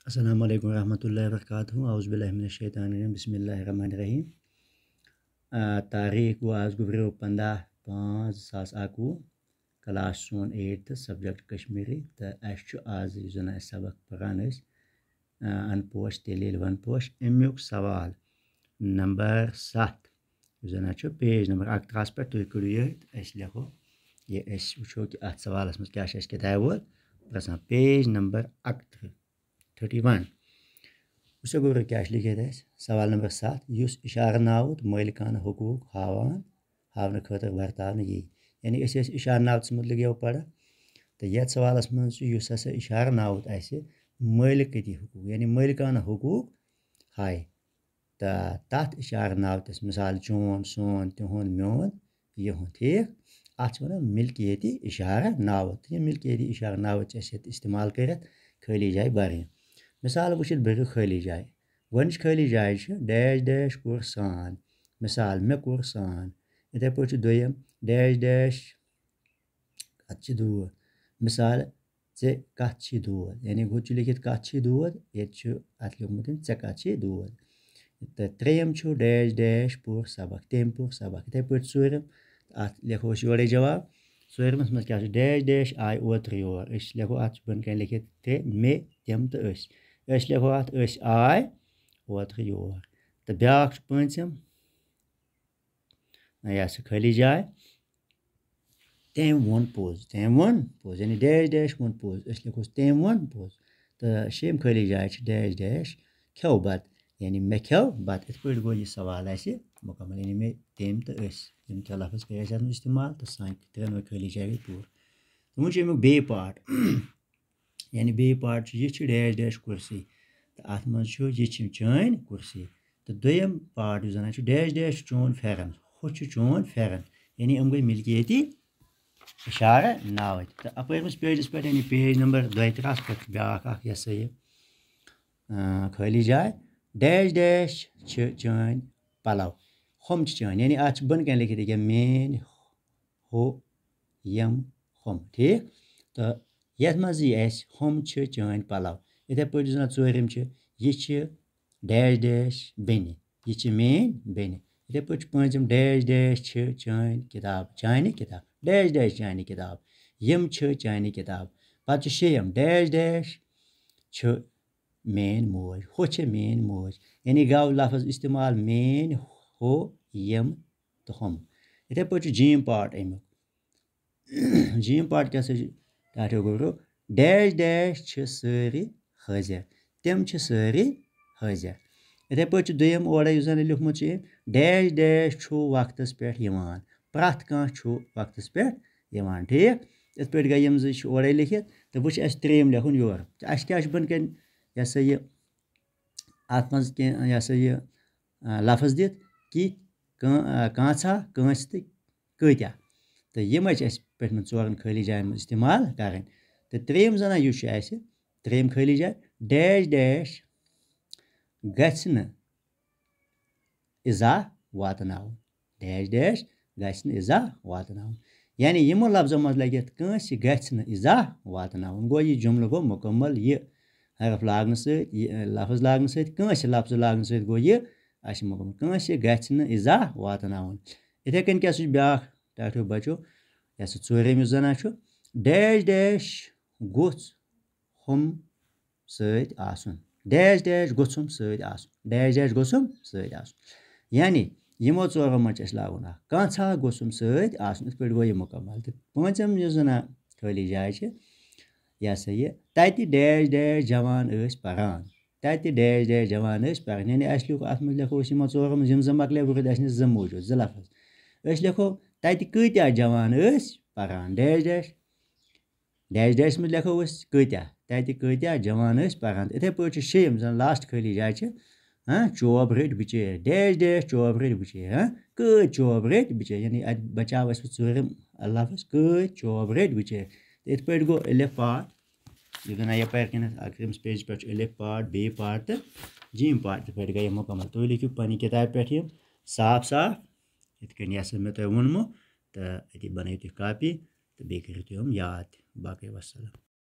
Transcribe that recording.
अस्सलाम वालेकुम रहमतुल्लाहि व बरकातहू औज़ु बिल्लाहि मिनश शैतानिर रजीम बिस्मिल्लाहिर रहमानिर रहीम। तारीख गो आज गुजरो 15/5/2021 क्लास सोन 8th सब्जेक्ट कश्मीरी तो आज जन सबक पढ़ान अनपोश तेलील वन पोश अमुक सवाल नंबर 7 जन पेज नंबर 11 पे तुम करो ये लिखो ये वो कि अत सवालस मज क्या किताब वो पेज नंबर 31 उसे गो क्या लिखित सवाल नंबर 7 युस इशारा नाव तो मालिकाना हकूक हावन खतर वर्ताव यी यानी इशारा नाव मुतलिक यो पढ़ा तो ये सवालस मज हसा इशारा नाव मालिकती हकूक यानी मालिकाना हकूक हाय तो तथ इशारा नाव मिसाल चोन सोन तिहुन मोन यहुन ठीक अत मिल्कियती इशारा नाव तो ये मिल्कियती इशारा नाव इस्तेमाल कर खाली जाए बरें मिसाल वुचित बरो खाली जाए वन खाली जाए डैश डैश कोर सान मिसाल मे कोर सान इथे पे दोयम डैश डैश कत दूध मिसाल ऐ कत दूध यानी गो लिखित कत दूध ये अत लिखमुत ऐ कत दूध तो त्रेयम डैश डैश पुर सबक तेम पुर सबक इथे पे चूरम अत लिखो योरे जवाब चूरमस मज क्या डैश डैश आय ओत्र योर लिखो अत बन कन लिखित त्रे मे तम तो लिखो अत आय ओत्र योर तो ब्याक पंचम यह खाली जाए तम वोन पोज यानी डैश डैश वोन पोज लिखो तम वोन पोज तो शेम खाली जाए डैश डैश खेव बत यानी मे खेव बत इत पे गो यह सवाल मुकम्मल यानी मे तम तो यम क्या लफ्ज गए इस्तेमाल तो सान त्रेन खाली जाए पूर तो वो अमुक बे पार्ट यानी बे पार्ट यह डैश डैश कुर्सी तो अत मज यह चान कुर्सी तो दोयम पार्ट जन डैश डैश चोन फेरन हु चोन फेरन यानी हम गई मिल्कियती इशारा नाव तो अपरमस पेजस पे यानी पेज नंबर 32 पे ब्याक यह खाली जाए डैश डैश चान पलव हम चान यानी अत बन कन लिखित क्या मेन हो यम हम ठीक तो ये मज हम चान पलव इथे पे जन चूरम यह डैश डैश बेन यह मेन बेन इथे पे पंचम डैश डैश चान किताब चान किताब डैश डैश चान किताब यम चान किताब पे शेयम डैश डैश मेन मोज हो मेन मोज यानी गव लफ्ज इस्तेमाल मेन हो यम तो हम इथे पे जीम पार्ट अमुक जीम पार्ट क्या गो डैश डैश सारी हाजिर तम सारी हाजिर इथे पे दोयम ओर लिखमुत डैश डैश वक्त पे प्रथ कह वक्त पे ठीक इत पे गई यम ओर लिखित तो वो त्रेम लिखुन योर क्या बन कन यह अत मज यह लफ्ज दित कि कांसा कंस तो कत्या तो यम पे चोरन खाली जान इस्तेमाल कर तो त्रेम जन यह त्रेम खाली जाए डैश डैश गन इजा वातनाव डैश डैश गन इजा वातनाव यानी यमो लफ्जों मज लगे कंस गन इजा वातनाव गो यह जुमल गो मुकम्मल यह हरफ लागन लफ्ज लागन कंस लफ्ज लागन गो यह मुकम्मल कंस गन इजा वातनाव इथे कन क्या ब्याक टाठो बचो यह चूरम जन डैश डैश गोछ हम सतन डैश डैश गोछुम सतन डैश डैश गोछुम सतन यानी यमो चोरो मज लागुन कंसा गोछुम सतन इत पे गो यह मुकम्मल तो पंचम जन खाली जाए यह तत डैश डैश जवान परान तत डैश डैश जवान परान यानी लिखो अत मज लिखो यमो चोरो मज मकले बुत ज मौजूद ज लफ्ज लिखो तत कत्या जवान परान डैश डैश डैश डैश मज लिखो कत्या तत कत्या जवान परान इथे पे शेम जन लास्ट खाली जाए चोब रट बिचेर डैश डैश चोब रट बिचेर कत चोब रट बिचेर यानी बचाव चूरम लफ्ज कत चोब रट बिचेर इत पे गो अलिफ पार्ट यह यप पेज पे अलिफ पार्ट बे पार्ट तो जीम पार्ट पे गई मुकम्मल तुम लिखियो पन्नी किताब पे साफ साफ इत मे तुम वोनमो तो ये बनाई तुम कापी तो बे करो तुम याद बाकी वस्सलाम।